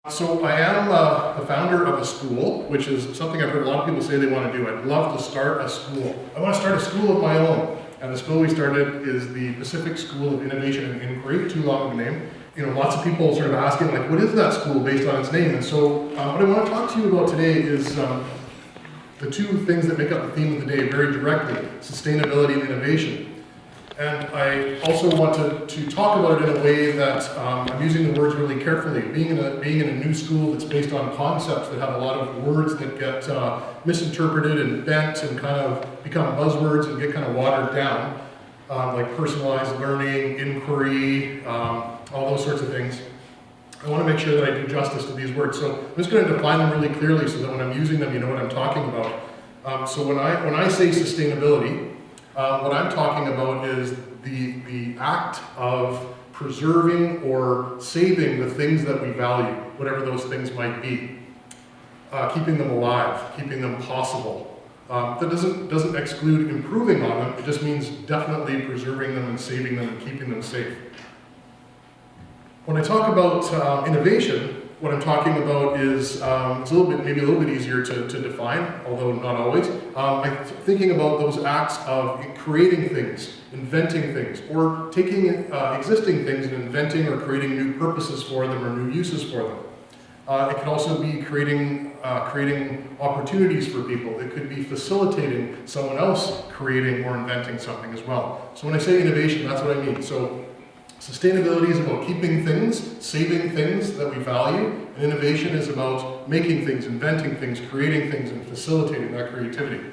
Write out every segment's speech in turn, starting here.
So I am the founder of a school, which is something I've heard a lot of people say they want to do. I'd love to start a school. I want to start a school of my own. And the school we started is the Pacific School of Innovation and Inquiry, too long of a name. You know, lots of people sort of asking, like, what is that school based on its name? And so what I want to talk to you about today is the two things that make up the theme of the day very directly, sustainability and innovation. And I also want to talk about it in a way that I'm using the words really carefully. Being in a new school that's based on concepts that have a lot of words that get misinterpreted and bent and kind of become buzzwords and get kind of watered down, like personalized learning, inquiry, all those sorts of things. I want to make sure that I do justice to these words. So I'm just going to define them really clearly so that when I'm using them, you know what I'm talking about. So when I say sustainability, what I'm talking about is the act of preserving or saving the things that we value, whatever those things might be. Keeping them alive, keeping them possible. That doesn't exclude improving on them, it just means definitely preserving them and saving them and keeping them safe. When I talk about innovation, what I'm talking about is it's maybe a little bit easier to define, although not always. I'm thinking about those acts of creating things, inventing things, or taking existing things and inventing or creating new purposes for them or new uses for them. It could also be creating opportunities for people. It could be facilitating someone else creating or inventing something as well. So when I say innovation, that's what I mean. So sustainability is about keeping things, saving things that we value, and innovation is about making things, inventing things, creating things, and facilitating that creativity.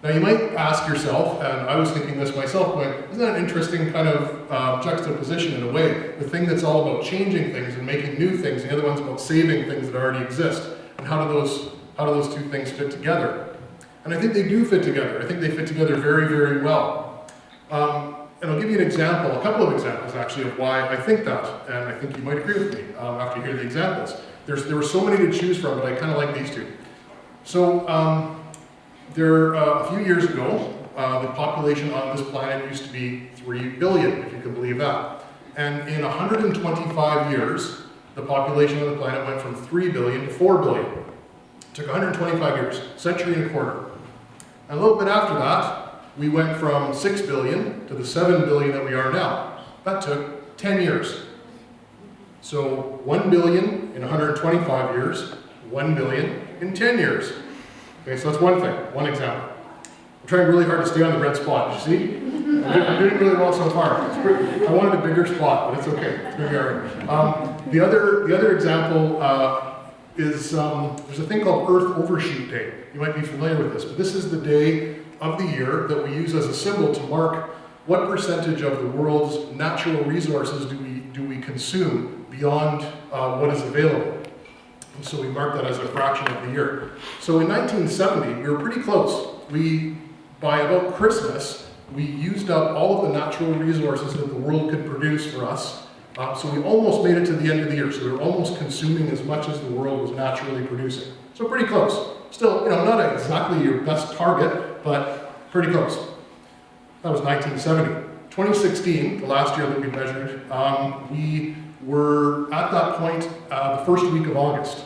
Now you might ask yourself, and I was thinking this myself, going, isn't that an interesting kind of juxtaposition in a way? The thing that's all about changing things and making new things, and the other one's about saving things that already exist. And how do those two things fit together? And I think they do fit together. I think they fit together very, very well. And I'll give you an example, a couple of examples actually, of why I think that, and I think you might agree with me after you hear the examples. There were so many to choose from, but I kind of like these two. So a few years ago, the population on this planet used to be 3 billion, if you can believe that. And in 125 years, the population on the planet went from 3 billion to 4 billion. It took 125 years, century and a quarter. And a little bit after that, we went from 6 billion to the 7 billion that we are now. That took 10 years. So 1 billion in 125 years, 1 billion in 10 years. Okay, so that's one thing, one example. I'm trying really hard to stay on the red spot, you see? I'm doing really well so far. I wanted a bigger spot, but it's okay. It's going to be all right. The other example is there's a thing called Earth Overshoot Day. You might be familiar with this, but this is the day of the year that we use as a symbol to mark what percentage of the world's natural resources do we consume beyond what is available. And so we mark that as a fraction of the year. So in 1970, we were pretty close. By about Christmas, we used up all of the natural resources that the world could produce for us. So we almost made it to the end of the year. So we were almost consuming as much as the world was naturally producing. So pretty close. Still, you know, not exactly your best target, but pretty close. That was 1970. 2016, the last year that we measured, we were at that point the first week of August.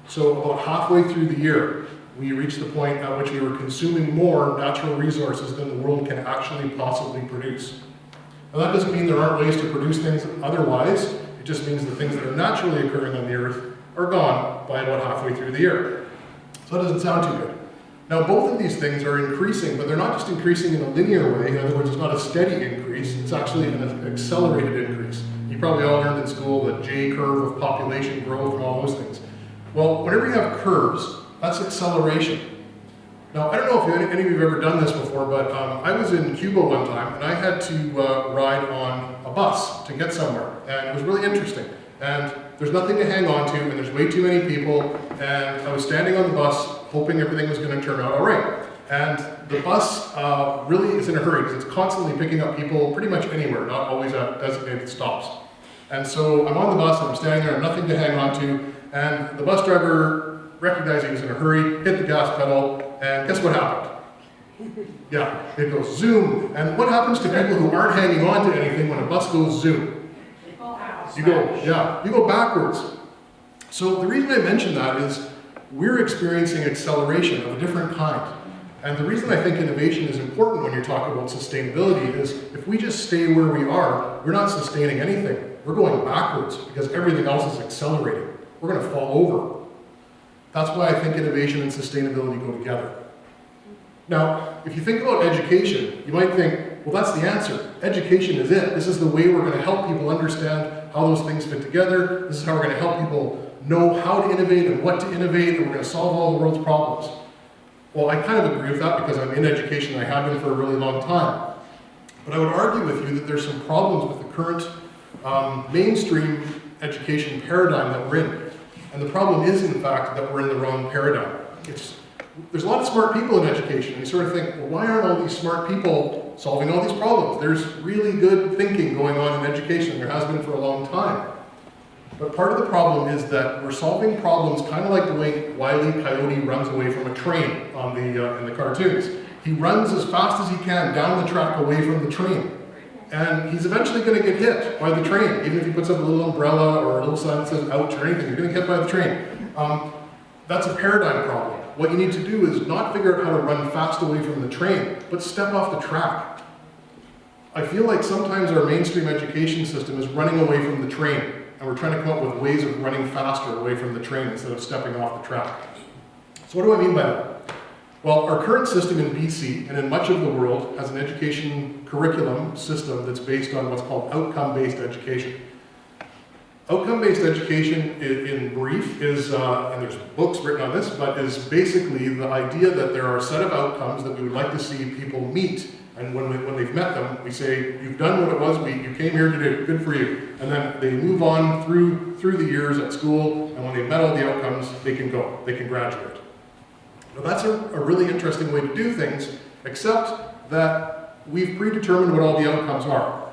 So about halfway through the year, we reached the point at which we were consuming more natural resources than the world can actually possibly produce. Now that doesn't mean there aren't ways to produce things otherwise. It just means the things that are naturally occurring on the earth are gone by about halfway through the year. So that doesn't sound too good. Now both of these things are increasing, but they're not just increasing in a linear way. In other words, it's not a steady increase, it's actually an accelerated increase. You probably all learned in school the J curve of population growth and all those things. Well, whenever you have curves, that's acceleration. Now, I don't know if any of you have ever done this before, but I was in Cuba one time, and I had to ride on a bus to get somewhere, and it was really interesting. And there's nothing to hang on to, and there's way too many people, and I was standing on the bus hoping everything was going to turn out all right. And the bus really is in a hurry, because it's constantly picking up people pretty much anywhere, not always at designated stops. And so I'm on the bus, and I'm standing there, nothing to hang on to, and the bus driver recognized he was in a hurry, hit the gas pedal, and guess what happened? Yeah, it goes zoom. And what happens to people who aren't hanging on to anything when a bus goes zoom? You go backwards. So the reason I mention that is we're experiencing acceleration of a different kind. And the reason I think innovation is important when you're talking about sustainability is if we just stay where we are, we're not sustaining anything. We're going backwards because everything else is accelerating. We're going to fall over. That's why I think innovation and sustainability go together. Now, if you think about education, you might think, well, that's the answer. Education is it. This is the way we're going to help people understand how those things fit together. This is how we're going to help people know how to innovate and what to innovate, and we're going to solve all the world's problems. Well, I kind of agree with that because I'm in education and I have been for a really long time. But I would argue with you that there's some problems with the current mainstream education paradigm that we're in. And the problem is, in fact, that we're in the wrong paradigm. There's a lot of smart people in education, and you sort of think, well, why aren't all these smart people solving all these problems? There's really good thinking going on in education. There has been for a long time. But part of the problem is that we're solving problems kind of like the way Wile E. Coyote runs away from a train on in the cartoons. He runs as fast as he can down the track away from the train. And he's eventually going to get hit by the train. Even if he puts up a little umbrella or a little sign that says ouch or anything, you're going to get hit by the train. That's a paradigm problem. What you need to do is not figure out how to run fast away from the train, but step off the track. I feel like sometimes our mainstream education system is running away from the train, and we're trying to come up with ways of running faster away from the train instead of stepping off the track. So what do I mean by that? Well, our current system in BC and in much of the world has an education curriculum system that's based on what's called outcome-based education. Outcome-based education, in brief, is, and there's books written on this, but is basically the idea that there are a set of outcomes that we would like to see people meet. And when they've met them, we say, you've done what it was you came here to do, good for you. And then they move on through the years at school, and when they've met all the outcomes, they can go, they can graduate. Now that's a really interesting way to do things, except that we've predetermined what all the outcomes are.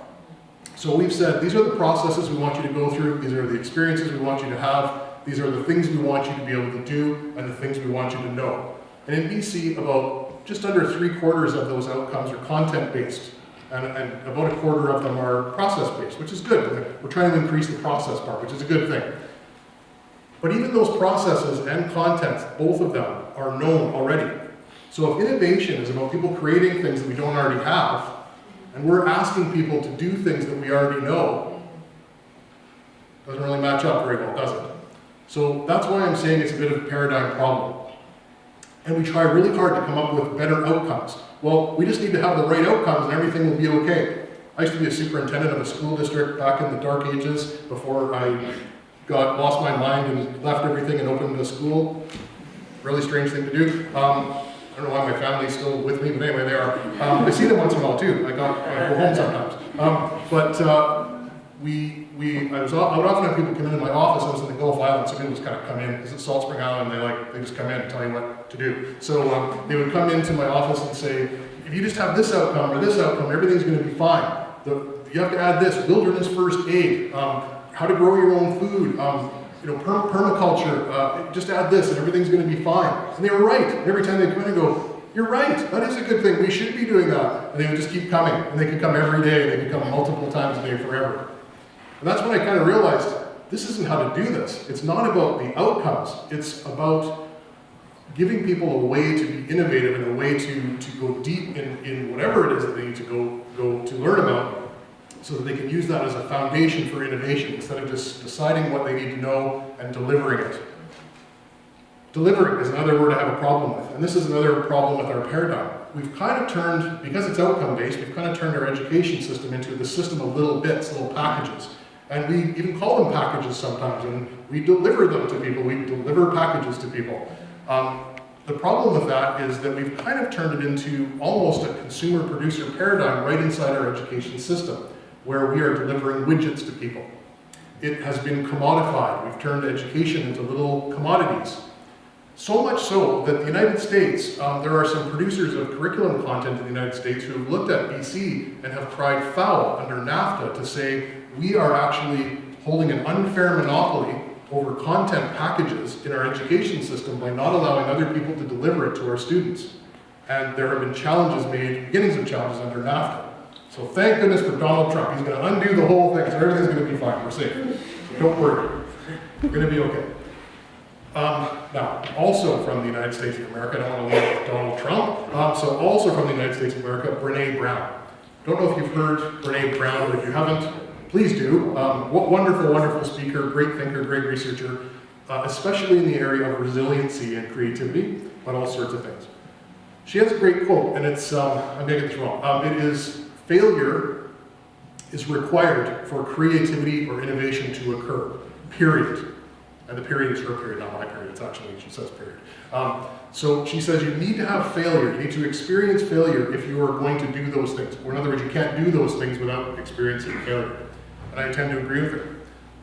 So we've said, these are the processes we want you to go through, these are the experiences we want you to have, these are the things we want you to be able to do, and the things we want you to know. And in BC, about just under 3/4 of those outcomes are content-based, and about 1/4 of them are process-based, which is good. We're trying to increase the process part, which is a good thing. But even those processes and contents, both of them, are known already. So if innovation is about people creating things that we don't already have, and we're asking people to do things that we already know, doesn't really match up very well, does it? So that's why I'm saying it's a bit of a paradigm problem. And we try really hard to come up with better outcomes. Well, we just need to have the right outcomes and everything will be okay. I used to be a superintendent of a school district back in the dark ages before I lost my mind and left everything and opened a school. Really strange thing to do. I don't know why my family's still with me, but anyway, they are. I see them once in a while too. I go home sometimes. I would often have people come into my office. I was in the Gulf Islands, so people just kind of come in, because it's Salt Spring Island, they just come in and tell you what to do. So they would come into my office and say, if you just have this outcome or this outcome, everything's going to be fine. You have to add this, wilderness first aid, how to grow your own food, permaculture, just add this and everything's going to be fine. And they were right. And every time they come in and go, you're right, that is a good thing, we should be doing that. And they would just keep coming, and they could come every day, they could come multiple times a day forever. And that's when I kind of realized, this isn't how to do this. It's not about the outcomes, it's about giving people a way to be innovative and a way to go deep in whatever it is that they need to go to learn about, so that they can use that as a foundation for innovation instead of just deciding what they need to know and delivering it. Delivering is another word I have a problem with, and this is another problem with our paradigm. We've kind of turned, because it's outcome-based, we've kind of turned our education system into the system of little bits, little packages. And we even call them packages sometimes, and we deliver them to people, we deliver packages to people. The problem with that is that we've kind of turned it into almost a consumer-producer paradigm right inside our education system, where we are delivering widgets to people. It has been commodified. We've turned education into little commodities. So much so that the United States, there are some producers of curriculum content in the United States who have looked at BC and have cried foul under NAFTA to say, we are actually holding an unfair monopoly over content packages in our education system by not allowing other people to deliver it to our students. And there have been challenges made, beginnings of challenges under NAFTA. So thank goodness for Donald Trump. He's going to undo the whole thing, so everything's going to be fine. We're safe. So don't worry. We're going to be okay. Now, also from the United States of America, I don't want to leave with Donald Trump, so also from the United States of America, Brene Brown. Don't know if you've heard Brene Brown, but if you haven't, please do. Wonderful, wonderful speaker, great thinker, great researcher, especially in the area of resiliency and creativity, but all sorts of things. She has a great quote, and it's, I'm going to get this wrong. It is, failure is required for creativity or innovation to occur, period. And the period is her period, not my period. It's actually, she says period. So she says you need to have failure. You need to experience failure if you are going to do those things. Or in other words, you can't do those things without experiencing failure. And I tend to agree with her.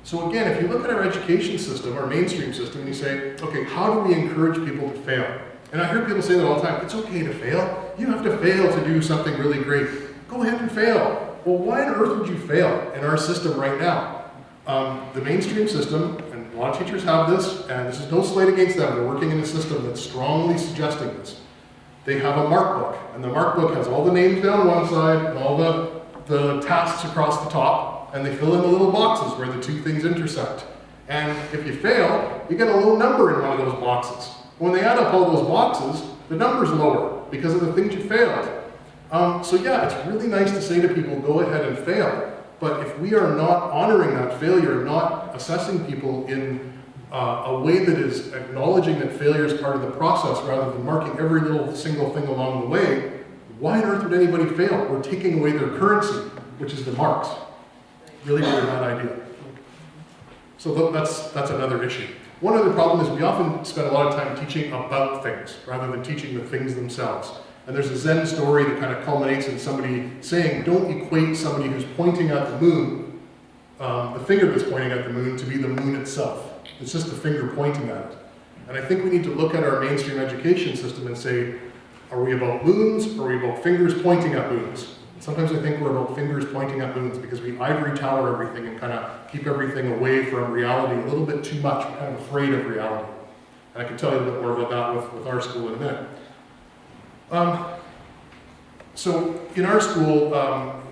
So again, if you look at our education system, our mainstream system, and you say, okay, how do we encourage people to fail? And I hear people say that all the time, it's okay to fail. You have to fail to do something really great. Go ahead and fail. Well, why on earth would you fail in our system right now? The mainstream system, and a lot of teachers have this, and this is no slight against them, they're working in a system that's strongly suggesting this. They have a mark book, and the mark book has all the names down one side and all the tasks across the top, and they fill in the little boxes where the two things intersect. And if you fail, you get a low number in one of those boxes. When they add up all those boxes, the number's lower because of the things you failed. So yeah, it's really nice to say to people, go ahead and fail. But if we are not honoring that failure, not assessing people in a way that is acknowledging that failure is part of the process rather than marking every little single thing along the way, why on earth would anybody fail? We're taking away their currency, which is the marks. Really, really bad idea. So that's another issue. One other problem is we often spend a lot of time teaching about things rather than teaching the things themselves. And there's a Zen story that kind of culminates in somebody saying, don't equate somebody who's pointing at the moon, the finger that's pointing at the moon, to be the moon itself. It's just the finger pointing at it. And I think we need to look at our mainstream education system and say, are we about moons, or are we about fingers pointing at moons? And sometimes I think we're about fingers pointing at moons because we ivory tower everything and kind of keep everything away from reality a little bit too much. We're kind of afraid of reality. And I can tell you a bit more about that with our school in a minute. So in our school,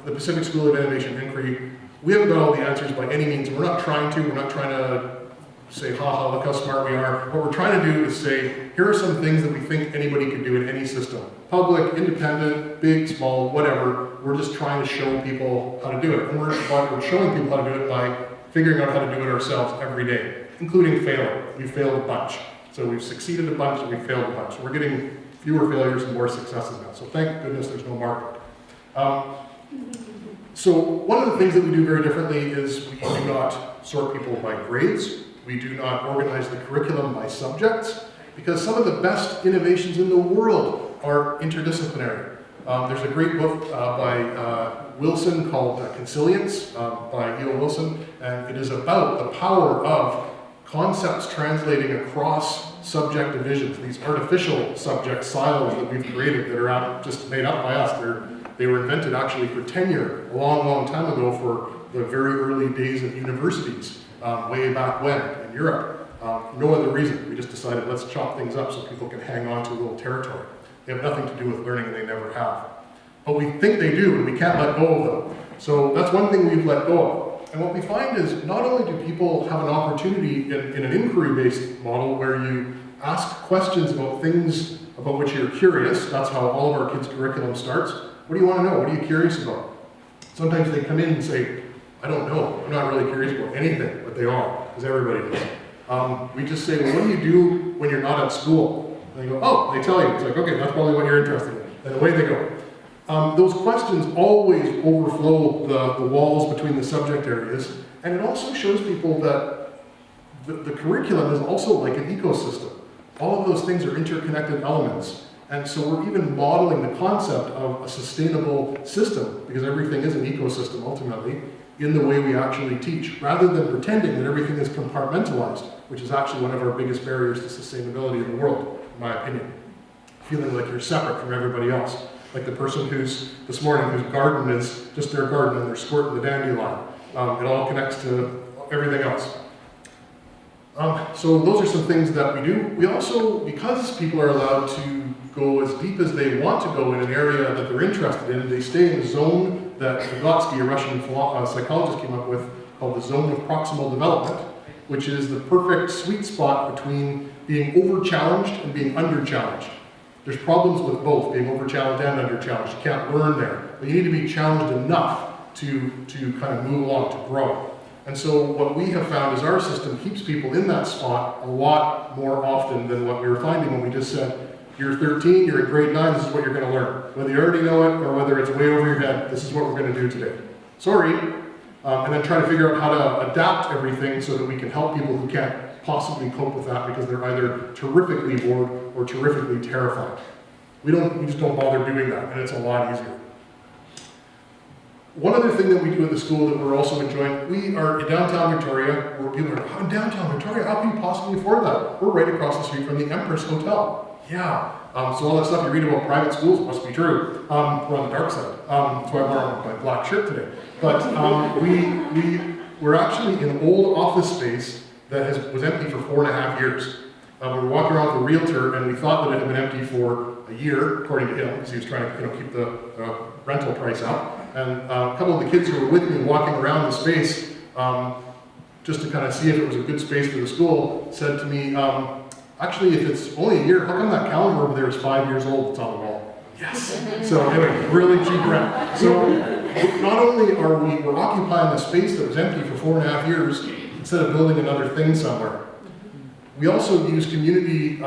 the Pacific School of Innovation and Inquiry, we haven't got all the answers by any means. We're not trying to. We're not trying to say, ha, look how smart we are. What we're trying to do is say, here are some things that we think anybody could do in any system. Public, independent, big, small, whatever. We're just trying to show people how to do it. And we're showing people how to do it by figuring out how to do it ourselves every day, including failing. We've failed a bunch. So we've succeeded a bunch and we've failed a bunch. So we're getting fewer failures and more successes now. So thank goodness there's no mark book. So one of the things that we do very differently is we do not sort people by grades. We do not organize the curriculum by subjects, because some of the best innovations in the world are interdisciplinary. There's a great book by Wilson called Consilience by E.O. Wilson, and it is about the power of concepts translating across subject divisions, these artificial subject silos that we've created that are just made up by us. They were invented actually for tenure a long, long time ago for the very early days of universities, way back when in Europe. No other reason. We just decided let's chop things up so people can hang on to a little territory. They have nothing to do with learning and they never have. But we think they do and we can't let go of them. So that's one thing we've let go of. And what we find is not only do people have an opportunity in an inquiry-based model where you ask questions about things about which you're curious. That's how all of our kids' curriculum starts. What do you want to know? What are you curious about? Sometimes they come in and say, I don't know. I'm not really curious about anything, but they are, because everybody is. We just say, well, what do you do when you're not at school? And they go, oh, they tell you. It's like, okay, that's probably what you're interested in. And away they go. Those questions always overflow the walls between the subject areas, and it also shows people that the curriculum is also like an ecosystem. All of those things are interconnected elements, and so we're even modeling the concept of a sustainable system, because everything is an ecosystem ultimately, in the way we actually teach, rather than pretending that everything is compartmentalized, which is actually one of our biggest barriers to sustainability in the world, in my opinion. Feeling like you're separate from everybody else. Like the person this morning, whose garden is just their garden and they're squirting the dandelion. It all connects to everything else. So those are some things that we do. We also, because people are allowed to go as deep as they want to go in an area that they're interested in, they stay in a zone that Vygotsky, a Russian psychologist, came up with called the zone of proximal development, which is the perfect sweet spot between being over-challenged and being under-challenged. There's problems with both, being over-challenged and under-challenged. You can't learn there, but you need to be challenged enough to kind of move along, to grow. And so what we have found is our system keeps people in that spot a lot more often than what we were finding when we just said, you're 13, you're in grade 9, this is what you're going to learn. Whether you already know it or whether it's way over your head, this is what we're going to do today. Sorry. And then try to figure out how to adapt everything so that we can help people who can't possibly cope with that because they're either terrifically bored or terrifically terrified. We just don't bother doing that, and it's a lot easier. One other thing that we do at the school that we're also enjoying, we are in downtown Victoria, where people are, oh, downtown Victoria, how can you possibly afford that? We're right across the street from the Empress Hotel. Yeah, so all that stuff you read about private schools must be true. We're on the dark side. That's why I'm wearing my black shirt today. But we're actually in an old office space that was empty for 4.5 years. We were walking around with a realtor, and we thought that it had been empty for a year, according to him, because he was trying to keep the rental price up. And a couple of the kids who were with me walking around the space, just to kind of see if it was a good space for the school, said to me, actually, if it's only a year, how come that calendar over there is 5 years old that's on the wall? Yes. So anyway, really cheap rent. So not only are we're occupying a space that was empty for 4.5 years instead of building another thing somewhere, we also use community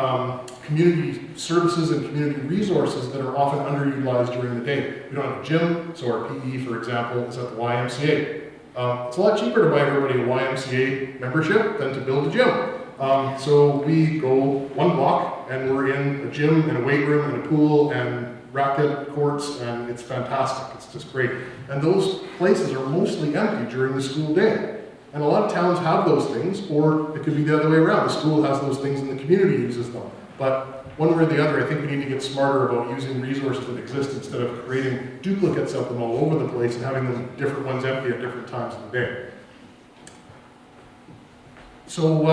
services and community resources that are often underutilized during the day. We don't have a gym, so our PE, for example, is at the YMCA. It's a lot cheaper to buy everybody a YMCA membership than to build a gym. So we go 1 block and we're in a gym and a weight room and a pool and racket courts, and it's fantastic. It's just great. And those places are mostly empty during the school day. And a lot of towns have those things, or it could be the other way around. The school has those things and the community uses them. But one way or the other, I think we need to get smarter about using resources that exist instead of creating duplicates of them all over the place and having them different ones empty at different times of the day. So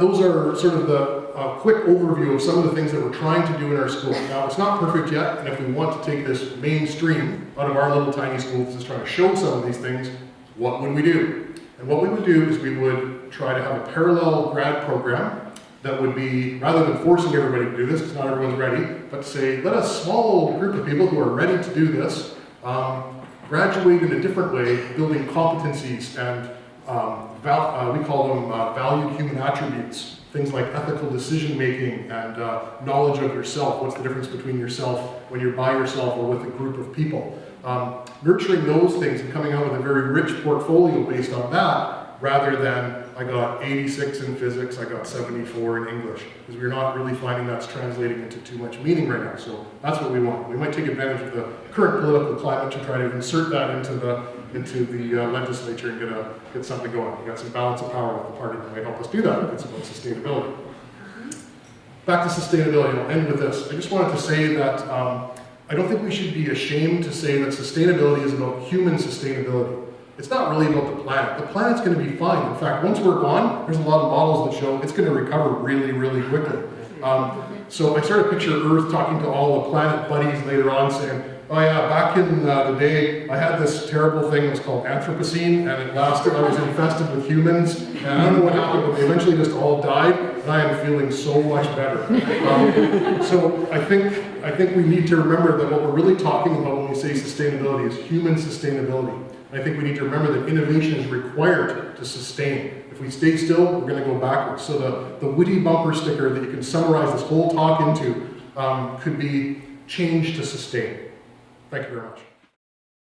those are sort of the quick overview of some of the things that we're trying to do in our school. Now, it's not perfect yet, and if we want to take this mainstream out of our little tiny school, just trying to show some of these things, what would we do? And what we would do is we would try to have a parallel grad program that would be, rather than forcing everybody to do this, because not everyone's ready, but to say, let a small group of people who are ready to do this graduate in a different way, building competencies and we call them valued human attributes, things like ethical decision making and knowledge of yourself. What's the difference between yourself when you're by yourself or with a group of people? Nurturing those things and coming out with a very rich portfolio based on that, rather than I got 86 in physics, I got 74 in English, because we're not really finding that's translating into too much meaning right now. So that's what we want. We might take advantage of the current political climate to try to insert that into the legislature and get something going. We got some balance of power with the party that might help us do that. It's about sustainability. Back to sustainability, I'll end with this. I just wanted to say that I don't think we should be ashamed to say that sustainability is about human sustainability. It's not really about the planet. The planet's going to be fine. In fact, once we're gone, there's a lot of models that show it's going to recover really, really quickly. So I sort of picture Earth talking to all the planet buddies later on saying, oh yeah, back in the day, I had this terrible thing that was called Anthropocene, and it lasted, I was infested with humans, and I don't know what happened, but they eventually just all died, and I am feeling so much better. So I think we need to remember that what we're really talking about when we say sustainability is human sustainability. And I think we need to remember that innovation is required to sustain. If we stay still, we're going to go backwards. So the witty bumper sticker that you can summarize this whole talk into could be change to sustain. Thank you very much.